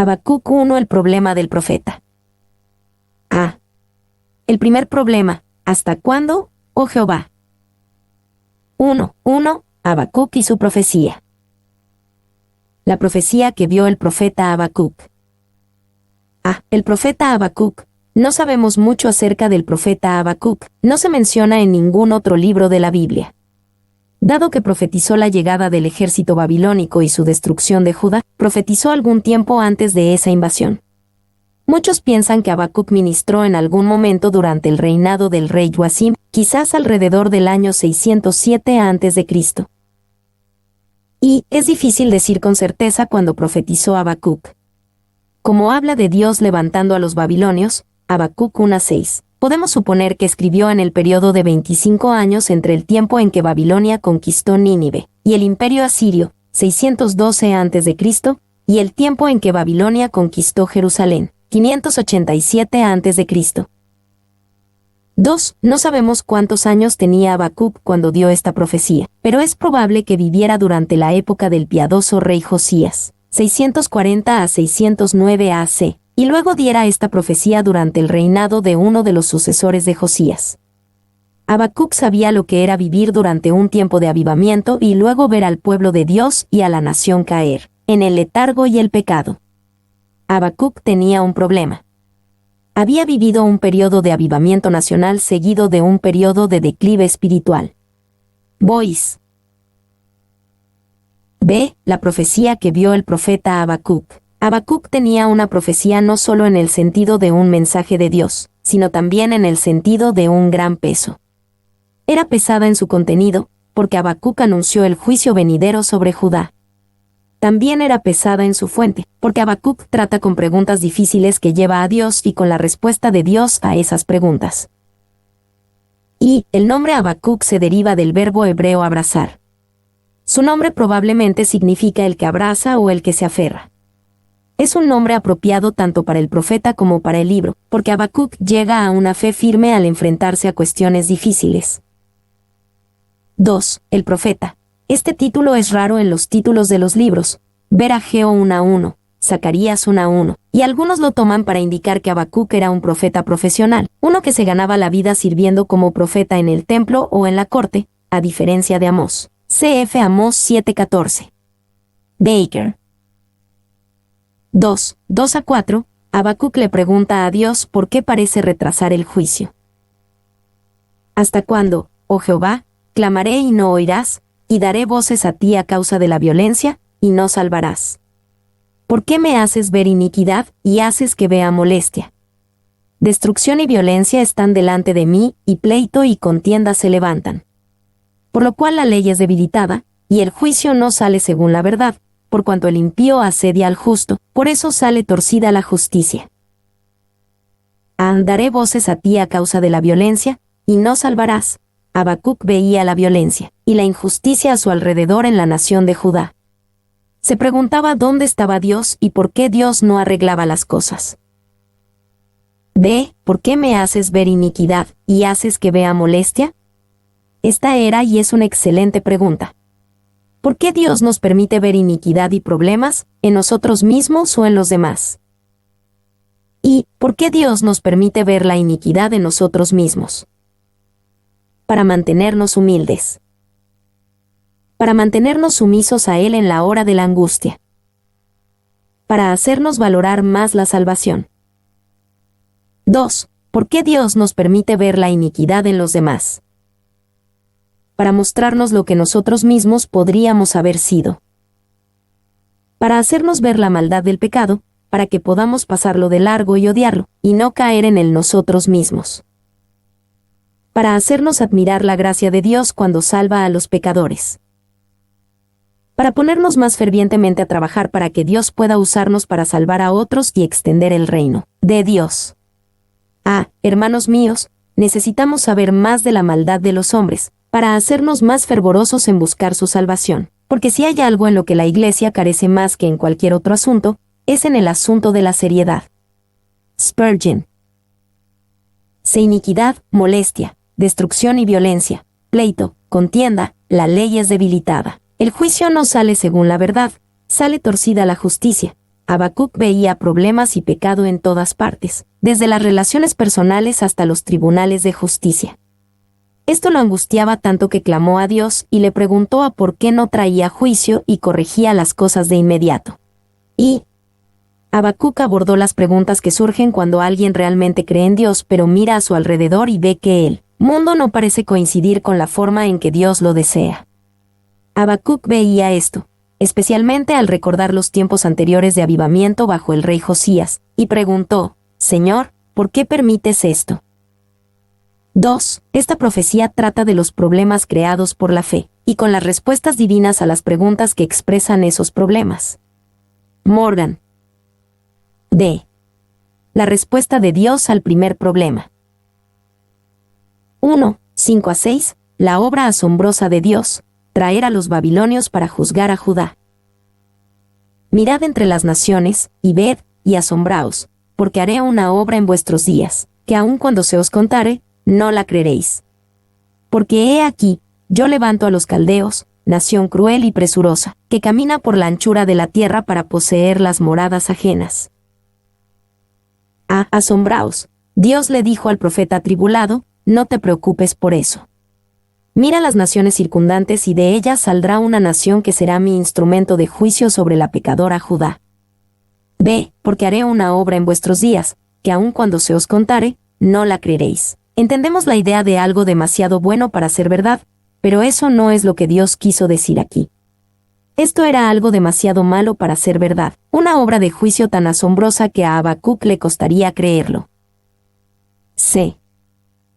Habacuc 1. El problema del profeta. A. El primer problema. ¿Hasta cuándo, oh Jehová? 1. Habacuc y su profecía. La profecía que vio el profeta Habacuc. A. El profeta Habacuc. No sabemos mucho acerca del profeta Habacuc. No se menciona en ningún otro libro de la Biblia. Dado que profetizó la llegada del ejército babilónico y su destrucción de Judá, profetizó algún tiempo antes de esa invasión. Muchos piensan que Habacuc ministró en algún momento durante el reinado del rey Joacim, quizás alrededor del año 607 a.C. Y es difícil decir con certeza cuándo profetizó Habacuc. Como habla de Dios levantando a los babilonios, Habacuc 1:6. Podemos suponer que escribió en el periodo de 25 años entre el tiempo en que Babilonia conquistó Nínive y el imperio asirio, 612 a.C., y el tiempo en que Babilonia conquistó Jerusalén, 587 a.C. 2. No sabemos cuántos años tenía Habacuc cuando dio esta profecía, pero es probable que viviera durante la época del piadoso rey Josías, 640 a 609 AC, y luego diera esta profecía durante el reinado de uno de los sucesores de Josías. Habacuc sabía lo que era vivir durante un tiempo de avivamiento y luego ver al pueblo de Dios y a la nación caer en el letargo y el pecado. Habacuc tenía un problema. Había vivido un periodo de avivamiento nacional seguido de un periodo de declive espiritual. Bois. B. La profecía que vio el profeta Habacuc. Habacuc tenía una profecía no solo en el sentido de un mensaje de Dios, sino también en el sentido de un gran peso. Era pesada en su contenido, porque Habacuc anunció el juicio venidero sobre Judá. También era pesada en su fuente, porque Habacuc trata con preguntas difíciles que lleva a Dios y con la respuesta de Dios a esas preguntas. Y el nombre Habacuc se deriva del verbo hebreo abrazar. Su nombre probablemente significa el que abraza o el que se aferra. Es un nombre apropiado tanto para el profeta como para el libro, porque Habacuc llega a una fe firme al enfrentarse a cuestiones difíciles. 2. El profeta. Este título es raro en los títulos de los libros. Ver Ageo 1:1, Zacarías 1:1, y algunos lo toman para indicar que Habacuc era un profeta profesional, uno que se ganaba la vida sirviendo como profeta en el templo o en la corte, a diferencia de Amós. Cf. Amós 7:14. Baker. 2:2-4, Habacuc le pregunta a Dios por qué parece retrasar el juicio. ¿Hasta cuándo, oh Jehová, clamaré y no oirás, y daré voces a ti a causa de la violencia, y no salvarás? ¿Por qué me haces ver iniquidad, y haces que vea molestia? Destrucción y violencia están delante de mí, y pleito y contienda se levantan. Por lo cual la ley es debilitada, y el juicio no sale según la verdad, por cuanto el impío asedia al justo, por eso sale torcida la justicia. Daré voces a ti a causa de la violencia, y no salvarás. Habacuc veía la violencia y la injusticia a su alrededor en la nación de Judá. Se preguntaba dónde estaba Dios y por qué Dios no arreglaba las cosas. B. ¿Por qué me haces ver iniquidad, y haces que vea molestia? Esta era y es una excelente pregunta. ¿Por qué Dios nos permite ver iniquidad y problemas, en nosotros mismos o en los demás? ¿Y por qué Dios nos permite ver la iniquidad en nosotros mismos? Para mantenernos humildes. Para mantenernos sumisos a Él en la hora de la angustia. Para hacernos valorar más la salvación. 2. ¿Por qué Dios nos permite ver la iniquidad en los demás? Para mostrarnos lo que nosotros mismos podríamos haber sido. Para hacernos ver la maldad del pecado, para que podamos pasarlo de largo y odiarlo, y no caer en él nosotros mismos. Para hacernos admirar la gracia de Dios cuando salva a los pecadores. Para ponernos más fervientemente a trabajar para que Dios pueda usarnos para salvar a otros y extender el reino de Dios. Hermanos míos, necesitamos saber más de la maldad de los hombres, para hacernos más fervorosos en buscar su salvación, porque si hay algo en lo que la Iglesia carece más que en cualquier otro asunto, es en el asunto de la seriedad. Spurgeon. Se iniquidad, molestia, destrucción y violencia, pleito, contienda, la ley es debilitada. El juicio no sale según la verdad, sale torcida la justicia, Habacuc veía problemas y pecado en todas partes, desde las relaciones personales hasta los tribunales de justicia. Esto lo angustiaba tanto que clamó a Dios y le preguntó a por qué no traía juicio y corregía las cosas de inmediato. Y Habacuc abordó las preguntas que surgen cuando alguien realmente cree en Dios pero mira a su alrededor y ve que el mundo no parece coincidir con la forma en que Dios lo desea. Habacuc veía esto, especialmente al recordar los tiempos anteriores de avivamiento bajo el rey Josías, y preguntó, Señor, ¿por qué permites esto? 2. Esta profecía trata de los problemas creados por la fe, y con las respuestas divinas a las preguntas que expresan esos problemas. Morgan. D. La respuesta de Dios al primer problema. 1. 5-6. La obra asombrosa de Dios, traer a los babilonios para juzgar a Judá. Mirad entre las naciones, y ved, y asombraos, porque haré una obra en vuestros días, que aun cuando se os contare, no la creeréis. Porque he aquí, yo levanto a los caldeos, nación cruel y presurosa, que camina por la anchura de la tierra para poseer las moradas ajenas. Asombraos. Dios le dijo al profeta atribulado, no te preocupes por eso. Mira las naciones circundantes y de ellas saldrá una nación que será mi instrumento de juicio sobre la pecadora Judá. B. Porque haré una obra en vuestros días, que aun cuando se os contare, no la creeréis. Entendemos la idea de algo demasiado bueno para ser verdad, pero eso no es lo que Dios quiso decir aquí. Esto era algo demasiado malo para ser verdad, una obra de juicio tan asombrosa que a Habacuc le costaría creerlo. C.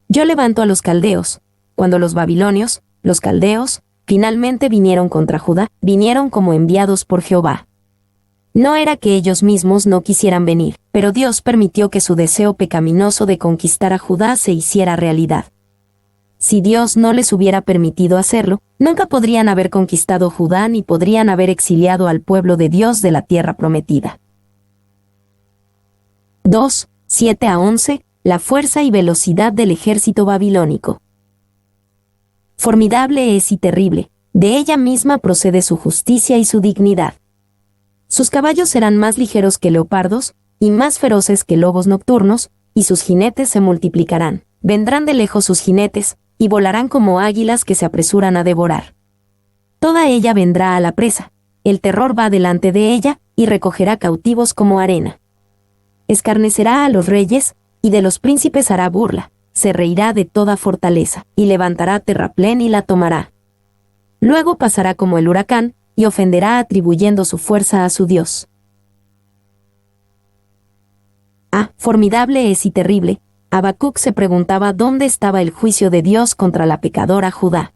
Yo levanto a los caldeos. Cuando los babilonios, los caldeos, finalmente vinieron contra Judá, vinieron como enviados por Jehová. No era que ellos mismos no quisieran venir, pero Dios permitió que su deseo pecaminoso de conquistar a Judá se hiciera realidad. Si Dios no les hubiera permitido hacerlo, nunca podrían haber conquistado Judá ni podrían haber exiliado al pueblo de Dios de la tierra prometida. 2. 7-11. La fuerza y velocidad del ejército babilónico. Formidable es y terrible, de ella misma procede su justicia y su dignidad. Sus caballos serán más ligeros que leopardos, y más feroces que lobos nocturnos, y sus jinetes se multiplicarán. Vendrán de lejos sus jinetes, y volarán como águilas que se apresuran a devorar. Toda ella vendrá a la presa, el terror va delante de ella, y recogerá cautivos como arena. Escarnecerá a los reyes, y de los príncipes hará burla, se reirá de toda fortaleza, y levantará terraplén y la tomará. Luego pasará como el huracán, y ofenderá atribuyendo su fuerza a su Dios. Formidable es y terrible. Habacuc se preguntaba dónde estaba el juicio de Dios contra la pecadora Judá.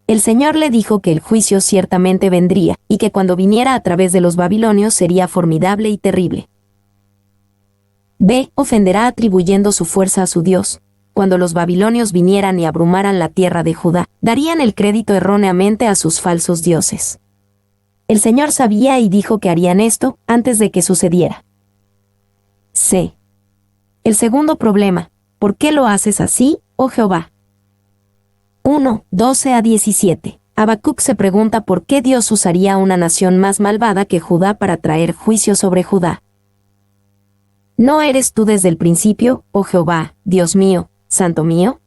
El Señor le dijo que el juicio ciertamente vendría, y que cuando viniera a través de los babilonios sería formidable y terrible. B. Ofenderá atribuyendo su fuerza a su Dios. Cuando los babilonios vinieran y abrumaran la tierra de Judá, darían el crédito erróneamente a sus falsos dioses. El Señor sabía y dijo que harían esto antes de que sucediera. C. El segundo problema, ¿por qué lo haces así, oh Jehová? 1. 12-17. Habacuc se pregunta por qué Dios usaría una nación más malvada que Judá para traer juicio sobre Judá. ¿No eres tú desde el principio, oh Jehová, Dios mío, Santo mío?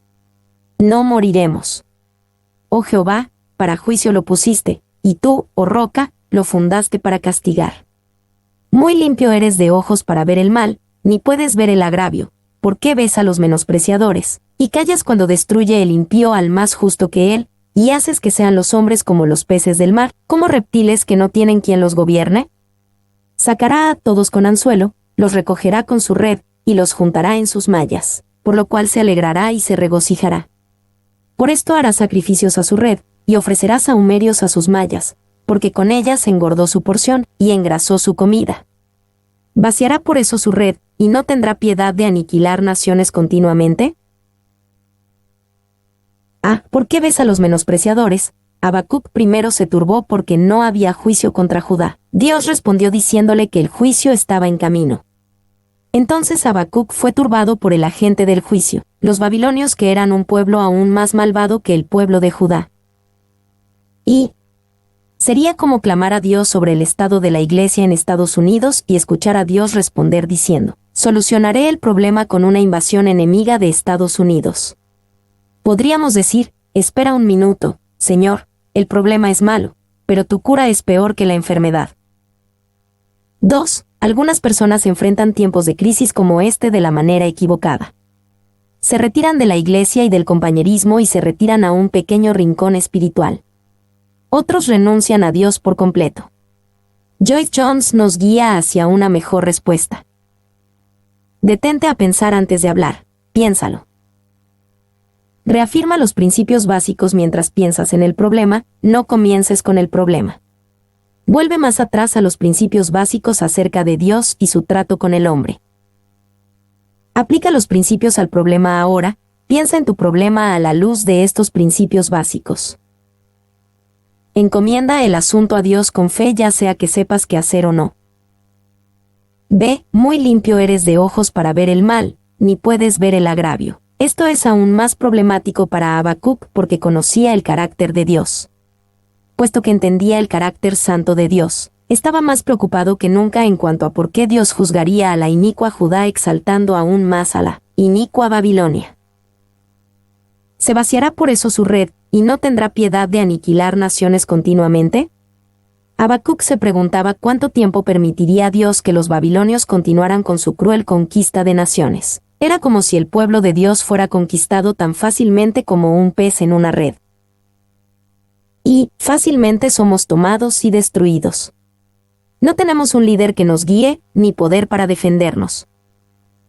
No moriremos. Oh Jehová, para juicio lo pusiste, y tú, oh roca, lo fundaste para castigar. Muy limpio eres de ojos para ver el mal, ni puedes ver el agravio. ¿Por qué ves a los menospreciadores, y callas cuando destruye el impío al más justo que él, y haces que sean los hombres como los peces del mar, como reptiles que no tienen quien los gobierne? Sacará a todos con anzuelo, los recogerá con su red, y los juntará en sus mallas, por lo cual se alegrará y se regocijará. Por esto hará sacrificios a su red, y ofrecerá sahumerios a sus mallas, porque con ellas engordó su porción, y engrasó su comida. ¿Vaciará por eso su red, y no tendrá piedad de aniquilar naciones continuamente? ¿Por qué ves a los menospreciadores? Habacuc primero se turbó porque no había juicio contra Judá. Dios respondió diciéndole que el juicio estaba en camino. Entonces Habacuc fue turbado por el agente del juicio, los babilonios, que eran un pueblo aún más malvado que el pueblo de Judá. Y Sería como clamar a Dios sobre el estado de la Iglesia en Estados Unidos y escuchar a Dios responder diciendo, solucionaré el problema con una invasión enemiga de Estados Unidos. Podríamos decir, espera un minuto, Señor, el problema es malo, pero tu cura es peor que la enfermedad. 2. Algunas personas enfrentan tiempos de crisis como este de la manera equivocada. Se retiran de la iglesia y del compañerismo y se retiran a un pequeño rincón espiritual. Otros renuncian a Dios por completo. Joyce Jones nos guía hacia una mejor respuesta. Detente a pensar antes de hablar, piénsalo. Reafirma los principios básicos mientras piensas en el problema, no comiences con el problema. Vuelve más atrás a los principios básicos acerca de Dios y su trato con el hombre. Aplica los principios al problema ahora, piensa en tu problema a la luz de estos principios básicos. Encomienda el asunto a Dios con fe, ya sea que sepas qué hacer o no. B. Muy limpio eres de ojos para ver el mal, ni puedes ver el agravio. Esto es aún más problemático para Habacuc porque conocía el carácter de Dios. Puesto que entendía el carácter santo de Dios, estaba más preocupado que nunca en cuanto a por qué Dios juzgaría a la inicua Judá exaltando aún más a la inicua Babilonia. ¿Se vaciará por eso su red, y no tendrá piedad de aniquilar naciones continuamente? Habacuc se preguntaba cuánto tiempo permitiría Dios que los babilonios continuaran con su cruel conquista de naciones. Era como si el pueblo de Dios fuera conquistado tan fácilmente como un pez en una red. Y, fácilmente somos tomados y destruidos. No tenemos un líder que nos guíe, ni poder para defendernos.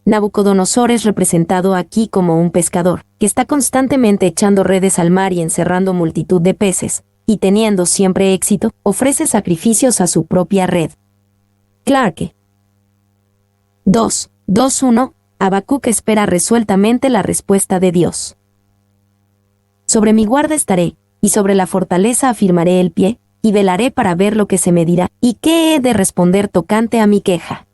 Nabucodonosor es representado aquí como un pescador, que está constantemente echando redes al mar y encerrando multitud de peces, y teniendo siempre éxito, ofrece sacrificios a su propia red. Clarke. 2.1. Habacuc espera resueltamente la respuesta de Dios. Sobre mi guarda estaré, y sobre la fortaleza afirmaré el pie, y velaré para ver lo que se me dirá, y qué he de responder tocante a mi queja.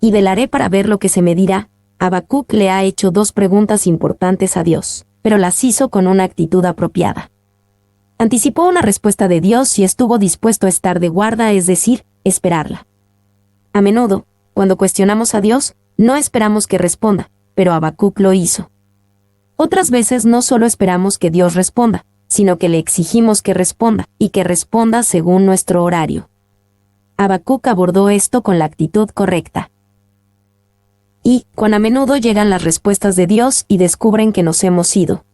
Y velaré para ver lo que se me dirá. Habacuc le ha hecho dos preguntas importantes a Dios, pero las hizo con una actitud apropiada. Anticipó una respuesta de Dios y estuvo dispuesto a estar de guarda, es decir, esperarla. A menudo, cuando cuestionamos a Dios, no esperamos que responda, pero Habacuc lo hizo. Otras veces no solo esperamos que Dios responda, sino que le exigimos que responda, y que responda según nuestro horario. Habacuc abordó esto con la actitud correcta. Y, cuán a menudo llegan las respuestas de Dios y descubren que nos hemos ido.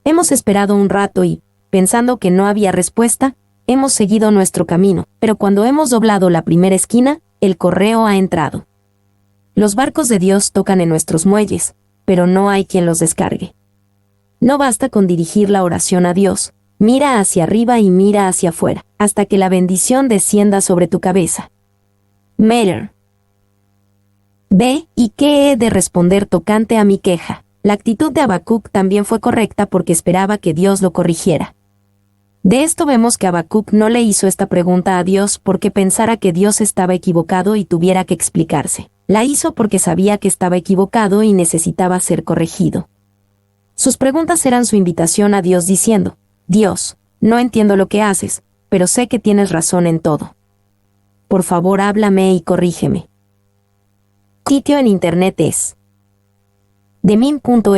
Hemos esperado un rato y, pensando que no había respuesta, hemos seguido nuestro camino, pero cuando hemos doblado la primera esquina, el correo ha entrado. Los barcos de Dios tocan en nuestros muelles, pero no hay quien los descargue. No basta con dirigir la oración a Dios, mira hacia arriba y mira hacia afuera, hasta que la bendición descienda sobre tu cabeza. Meyer. B. ¿Y qué he de responder tocante a mi queja? La actitud de Habacuc también fue correcta porque esperaba que Dios lo corrigiera. De esto vemos que Habacuc no le hizo esta pregunta a Dios porque pensara que Dios estaba equivocado y tuviera que explicarse. La hizo porque sabía que estaba equivocado y necesitaba ser corregido. Sus preguntas eran su invitación a Dios diciendo, Dios, no entiendo lo que haces, pero sé que tienes razón en todo. Por favor, háblame y corrígeme. Sitio en internet es demim.es.tl